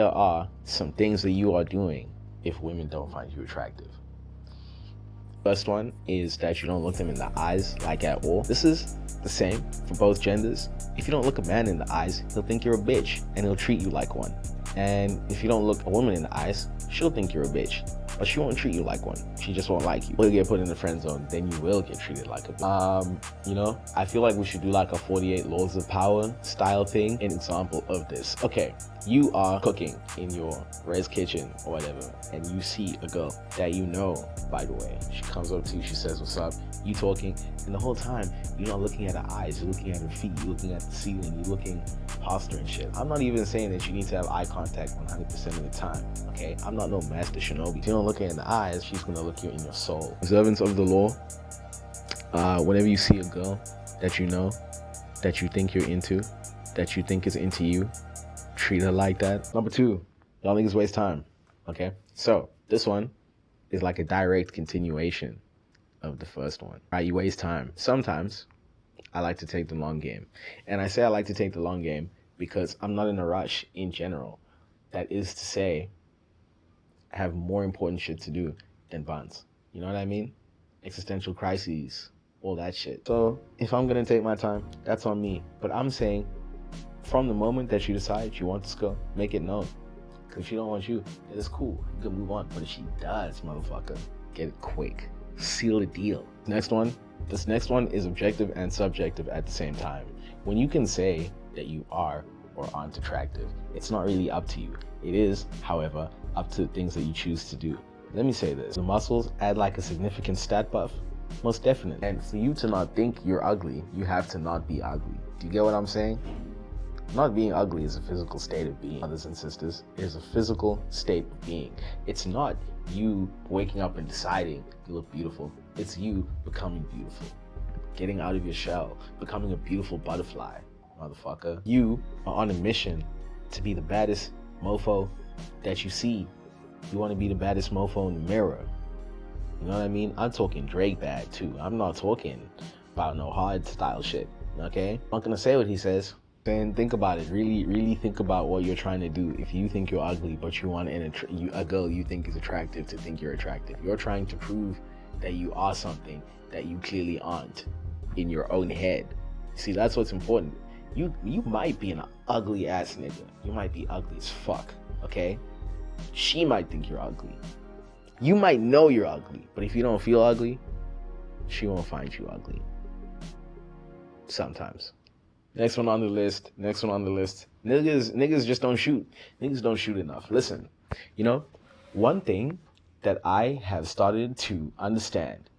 There are some things that you are doing if women don't find you attractive. First one is that you don't look them in the eyes, like, at all. This is the same for both genders. If you don't look a man in the eyes, he'll think you're a bitch and he'll treat you like one. And if you don't look a woman in the eyes, she'll think you're a bitch, but she won't treat you like one. She just won't like you. You'll get put in the friend zone, then you will get treated like a bitch. You know, I feel like we should do like a 48 laws of power style thing. An example of this. Okay, you are cooking in your res kitchen or whatever, and you see a girl that you know, by the way. She comes up to you, she says, what's up? You talking, and the whole time, you're not looking at her eyes, you're looking at her feet, you're looking at the ceiling, you're looking past her and shit. I'm not even saying that you need to have eye contact 100% of the time, okay? I'm not no master shinobi. If you don't look her in the eyes, she's gonna look you in your soul. Observance of the law. Whenever you see a girl that you know, that you think you're into, that you think is into you, treat her like that. Number 2, y'all niggas waste time, okay? So, this one is like a direct continuation of the first one. Right, you waste time. Sometimes I like to take the long game. And I say I like to take the long game because I'm not in a rush in general. That is to say, I have more important shit to do than buns. You know what I mean? Existential crises, all that shit. So if I'm gonna take my time, that's on me. But I'm saying, from the moment that you decide you want this girl, make it known. Because if she don't want you, it's cool. You can move on. But if she does, motherfucker, get it quick. Seal the deal. This next one is objective and subjective at the same time. When you can say that you are or aren't attractive, it's not really up to you. It is, however, up to things that you choose to do. Let me say this. The muscles add like a significant stat buff. Most definitely. And for you to not think you're ugly, you have to not be ugly. Do you get what I'm saying? Not being ugly is a physical state of being, brothers and sisters. It is a physical state of being. It's not you waking up and deciding you look beautiful. It's you becoming beautiful. Getting out of your shell, becoming a beautiful butterfly, motherfucker. You are on a mission to be the baddest mofo that you see. You want to be the baddest mofo in the mirror. You know what I mean? I'm talking Drake bad too. I'm not talking about no hard style shit, okay? I'm not gonna say what he says. Then think about it. Really think about what you're trying to do. If you think you're ugly, but you want a girl you think is attractive to think you're attractive, you're trying to prove that you are something that you clearly aren't in your own head. See, that's what's important. You might be an ugly ass nigga. You might be ugly as fuck, okay? She might think you're ugly. You might know you're ugly, but if you don't feel ugly, she won't find you ugly. Sometimes. Next one on the list. Niggas just don't shoot. Niggas don't shoot enough. Listen, you know, one thing that I have started to understand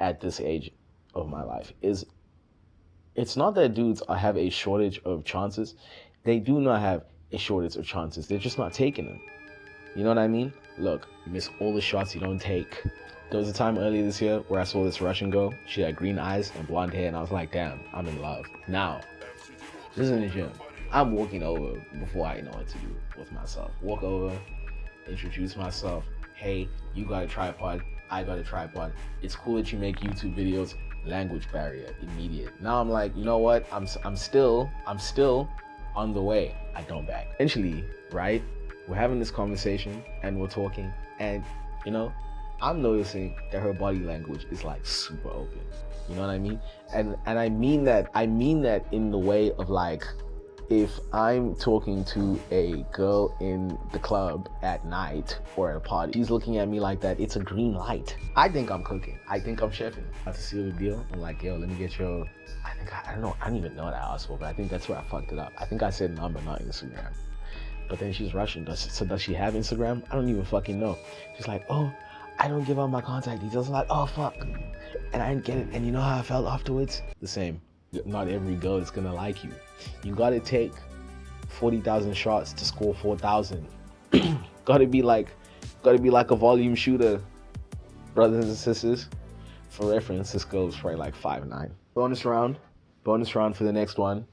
at this age of my life is it's not that dudes have a shortage of chances. They do not have a shortage of chances. They're just not taking them. You know what I mean? Look, you miss all the shots you don't take. There was a time earlier this year where I saw this Russian girl. She had green eyes and blonde hair, and I was like, damn, I'm in love. Now, this is in the gym. I'm walking over before I know what to do with myself. Walk over, introduce myself. Hey, you got a tripod. I got a tripod. It's cool that you make YouTube videos. Language barrier, immediate. Now I'm like, you know what? I'm still on the way. I don't back. Eventually, right? We're having this conversation and we're talking, and you know, I'm noticing that her body language is like super open. You know what I mean? And I mean that in the way of like, if I'm talking to a girl in the club at night or at a party, she's looking at me like that, it's a green light. I think I'm cooking. I think I'm chefing. I have to seal the deal. I'm like, yo, let me get your, I don't know, I don't even know what I asked for, but I think that's where I fucked it up. I think I said number, not Instagram. But then she's Russian. So does she have Instagram? I don't even fucking know. She's like, oh, I don't give out my contact details. I'm like, oh, fuck. And I didn't get it. And you know how I felt afterwards? The same. Not every girl is gonna like you. You gotta take 40,000 shots to score 4,000. Gotta be like a volume shooter, brothers and sisters. For reference, this girl was probably like 5'9". Bonus round for the next one.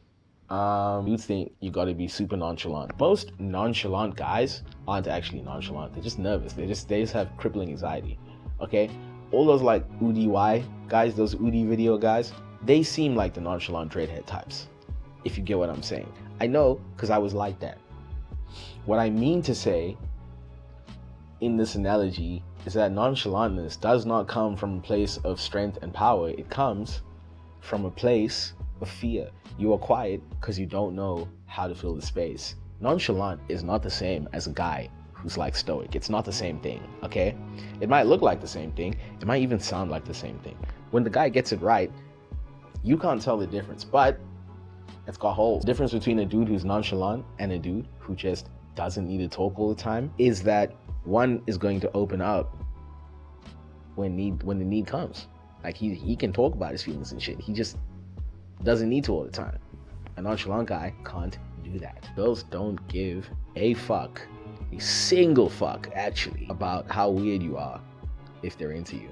You think you gotta be super nonchalant. Most nonchalant guys aren't actually nonchalant. They're just nervous. They just have crippling anxiety. Okay? All those like UDY guys, those UD video guys, they seem like the nonchalant dreadhead types. If you get what I'm saying. I know, because I was like that. What I mean to say in this analogy is that nonchalantness does not come from a place of strength and power. It comes from a place of fear. You are quiet because you don't know how to fill the space. Nonchalant is not the same as a guy who's like stoic. It's not the same thing, okay? It might look like the same thing. It might even sound like the same thing. When the guy gets it right, you can't tell the difference, but it's got holes. The difference between a dude who's nonchalant and a dude who just doesn't need to talk all the time is that one is going to open up when the need comes. Like he can talk about his feelings and shit. He just doesn't need to all the time. A nonchalant guy can't do that. Girls don't give a fuck, a single fuck actually, about how weird you are if they're into you.